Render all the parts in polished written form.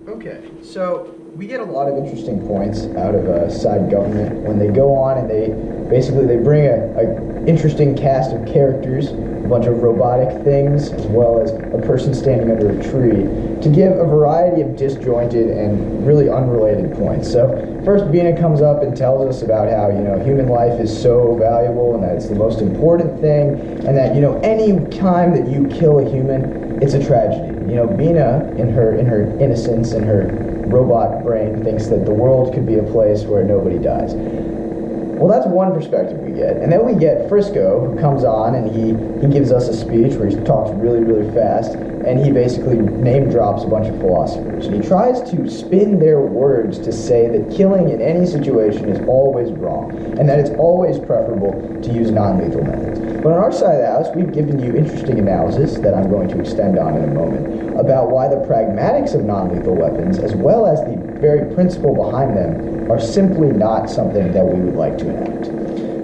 Okay, so we get a lot of interesting points out of side government when they go on and they bring a interesting cast of characters, a bunch of robotic things, as well as a person standing under a tree, to give a variety of disjointed and really unrelated points. So first, Bina comes up and tells us about how human life is so valuable and that it's the most important thing, and that any time that you kill a human, it's a tragedy. Bina, in her innocence and her robot brain, thinks that the world could be a place where nobody dies. Well, that's one perspective we get. And then we get Frisco, who comes on and he gives us a speech where he talks really, really fast, and he basically name drops a bunch of philosophers. And he tries to spin their words to say that killing in any situation is always wrong, and that it's always preferable to use non-lethal methods. But on our side of the house, we've given you interesting analysis that I'm going to extend on in a moment about why the pragmatics of non-lethal weapons, as well as the very principle behind them, are simply not something that we would like to enact.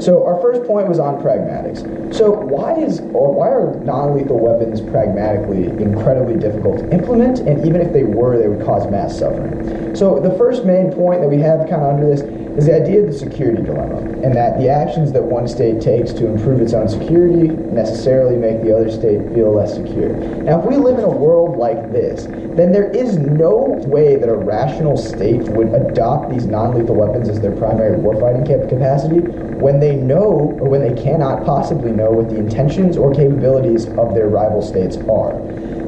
So our first point was on pragmatics. So why are non-lethal weapons pragmatically incredibly difficult to implement, and even if they were, they would cause mass suffering? So the first main point that we have kind of under this is the idea of the security dilemma, and that the actions that one state takes to improve its own security necessarily make the other state feel less secure. Now, if we live in a world like this, then there is no way that a rational state would adopt these non-lethal weapons as their primary warfighting capacity when they know, or when they cannot possibly know, what the intentions or capabilities of their rival states are.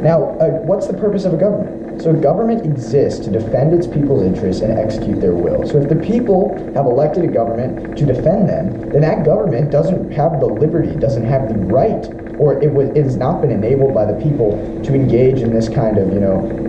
Now, what's the purpose of a government? So a government exists to defend its people's interests and execute their will. So if the people have elected a government to defend them, then that government doesn't have the liberty, doesn't have the right, or it has not been enabled by the people to engage in this kind of,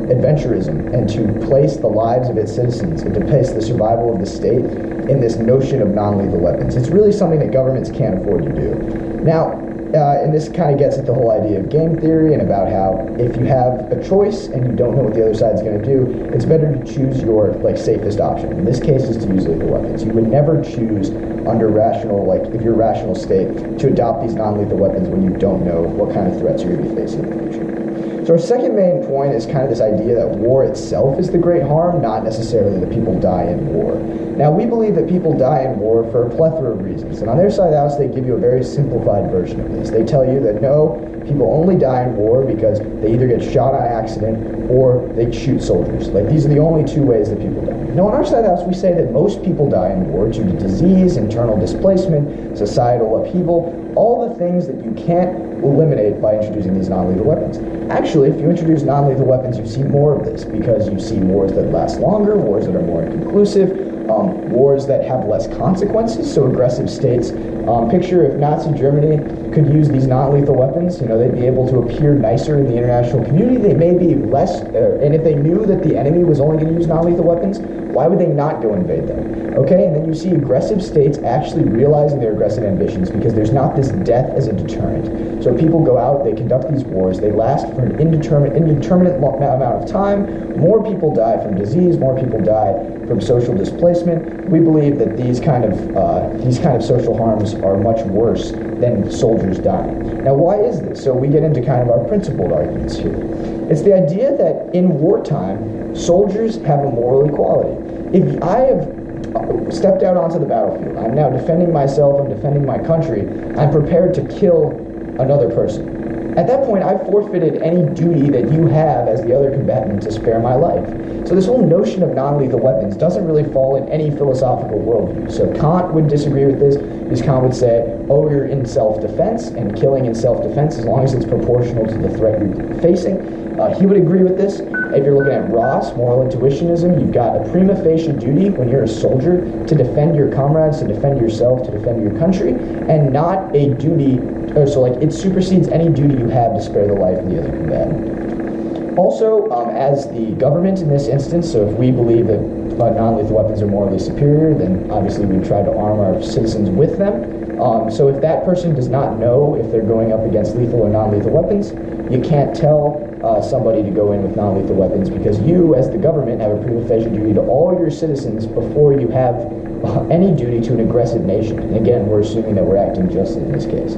adventurism and to place the lives of its citizens and to place the survival of the state in this notion of non-lethal weapons. It's really something that governments can't afford to do. Now, and this kind of gets at the whole idea of game theory and about how if you have a choice and you don't know what the other side's going to do, it's better to choose your safest option. In this case, is to use lethal weapons. You would never choose under rational, if you're a rational state, to adopt these non-lethal weapons when you don't know what kind of threats you're going to be facing in the future. So our second main point is kind of this idea that war itself is the great harm, not necessarily that people die in war. Now, we believe that people die in war for a plethora of reasons, and on their side of the house, they give you a very simplified version of this. They tell you that no, people only die in war because they either get shot on accident or they shoot soldiers. These are the only two ways that people die. Now, on our side of the house, we say that most people die in war due to disease, internal displacement, societal upheaval, all the things that you can't eliminate by introducing these non-lethal weapons. Actually, if you introduce non-lethal weapons, you see more of this because you see wars that last longer, wars that are more inconclusive, wars that have less consequences. So aggressive states, picture if Nazi Germany could use these non-lethal weapons, they'd be able to appear nicer in the international community. They may be less, and if they knew that the enemy was only going to use non-lethal weapons, why would they not go invade them? Okay, and then you see aggressive states actually realizing their aggressive ambitions because there's not this death as a deterrent. So people go out, they conduct these wars, they last for an indeterminate amount of time. More people die from disease, more people die from social displacement. We believe that these kind of social harms are much worse than soldiers dying. Now, why is this? So we get into kind of our principled arguments here. It's the idea that in wartime, soldiers have a moral equality. If I have stepped out onto the battlefield, I'm now defending myself, I'm defending my country, I'm prepared to kill another person. At that point, I've forfeited any duty that you have as the other combatant to spare my life. So this whole notion of non-lethal weapons doesn't really fall in any philosophical worldview. So Kant would disagree with this, because Kant would say, oh, you're in self-defense, and killing in self-defense, as long as it's proportional to the threat you're facing. He would agree with this. If you're looking at Ross, moral intuitionism, you've got a prima facie duty when you're a soldier to defend your comrades, to defend yourself, to defend your country, and not a duty, it supersedes any duty you have to spare the life of the other combatant. Also, as the government in this instance, so if we believe that non-lethal weapons are morally superior, then obviously we try to arm our citizens with them. So if that person does not know if they're going up against lethal or non-lethal weapons, you can't tell somebody to go in with non-lethal weapons because you, as the government, have a prima facie duty to all your citizens before you have any duty to an aggressive nation. And again, we're assuming that we're acting justly in this case.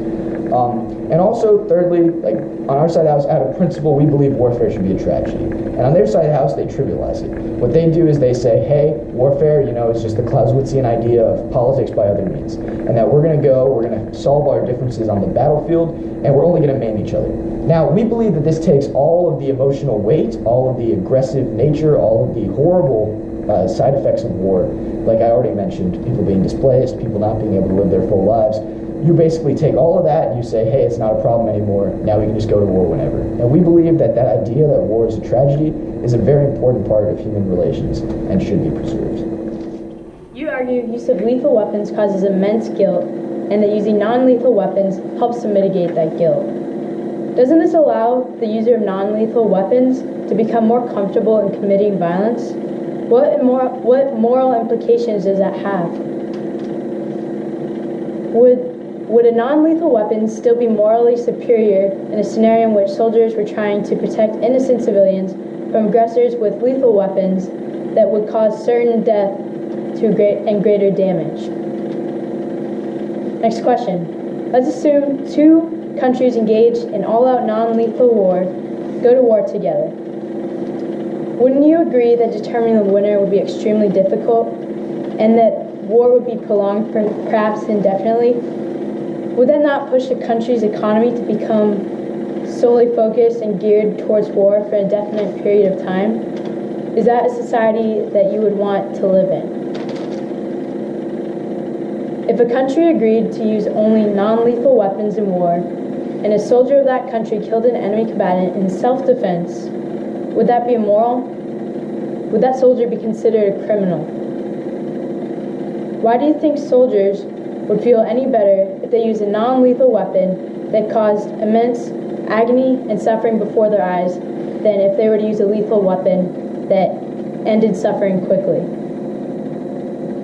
And also, thirdly, like on our side of the house, out of principle, we believe warfare should be a tragedy. And on their side of the house, they trivialize it. What they do is they say, hey, warfare, is just the Clausewitzian idea of politics by other means. And that we're going to solve our differences on the battlefield, and we're only going to maim each other. Now, we believe that this takes all of the emotional weight, all of the aggressive nature, all of the horrible side effects of war, like I already mentioned, people being displaced, people not being able to live their full lives. You basically take all of that and you say, hey, it's not a problem anymore, now we can just go to war whenever. And we believe that that idea that war is a tragedy is a very important part of human relations and should be preserved. You argue use of lethal weapons causes immense guilt and that using non-lethal weapons helps to mitigate that guilt. Doesn't this allow the user of non-lethal weapons to become more comfortable in committing violence? What moral implications does that have? Would a non-lethal weapon still be morally superior in a scenario in which soldiers were trying to protect innocent civilians from aggressors with lethal weapons that would cause certain death and greater damage? Next question. Let's assume two countries engaged in all-out non-lethal war go to war together. Wouldn't you agree that determining the winner would be extremely difficult and that war would be prolonged perhaps indefinitely? Would that not push a country's economy to become solely focused and geared towards war for a definite period of time? Is that a society that you would want to live in? If a country agreed to use only non-lethal weapons in war, and a soldier of that country killed an enemy combatant in self-defense, would that be immoral? Would that soldier be considered a criminal? Why do you think soldiers would feel any better if they used a non-lethal weapon that caused immense agony and suffering before their eyes than if they were to use a lethal weapon that ended suffering quickly?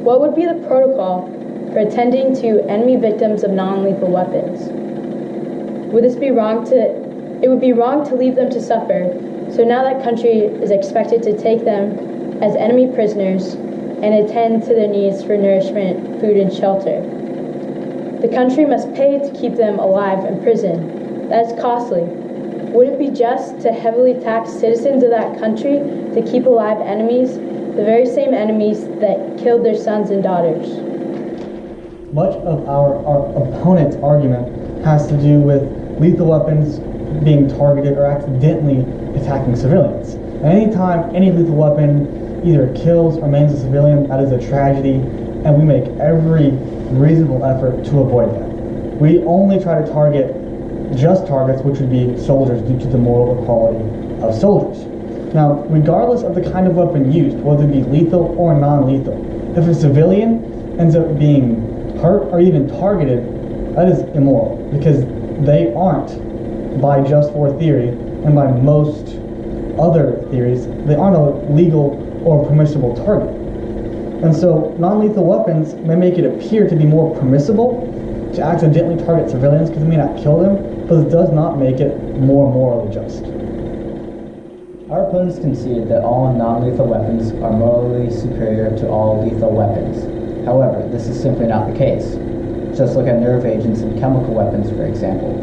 What would be the protocol for attending to enemy victims of non-lethal weapons? It would be wrong to leave them to suffer, so now that country is expected to take them as enemy prisoners and attend to their needs for nourishment, food, and shelter. The country must pay to keep them alive in prison. That is costly. Would it be just to heavily tax citizens of that country to keep alive enemies, the very same enemies that killed their sons and daughters? Much of our opponent's argument has to do with lethal weapons being targeted or accidentally attacking civilians. And anytime any lethal weapon either kills or maims a civilian, that is a tragedy, and we make every reasonable effort to avoid that. We only try to target just targets, which would be soldiers, due to the moral equality of soldiers. Now, regardless of the kind of weapon used, whether it be lethal or non-lethal, if a civilian ends up being hurt or even targeted, that is immoral, because they aren't, by just war theory and by most other theories, they aren't a legal or permissible target. And so non-lethal weapons may make it appear to be more permissible to accidentally target civilians because it may not kill them, but it does not make it more morally just. Our opponents concede that all non-lethal weapons are morally superior to all lethal weapons. However, this is simply not the case. Just look at nerve agents and chemical weapons, for example.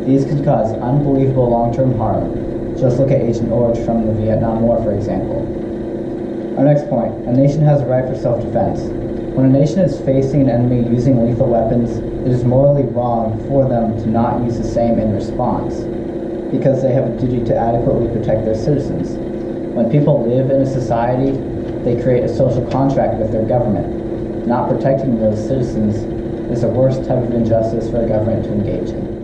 These could cause unbelievable long-term harm. Just look at Agent Orange from the Vietnam War, for example. Our next point, a nation has a right for self-defense. When a nation is facing an enemy using lethal weapons, it is morally wrong for them to not use the same in response, because they have a duty to adequately protect their citizens. When people live in a society, they create a social contract with their government. Not protecting those citizens is the worst type of injustice for a government to engage in.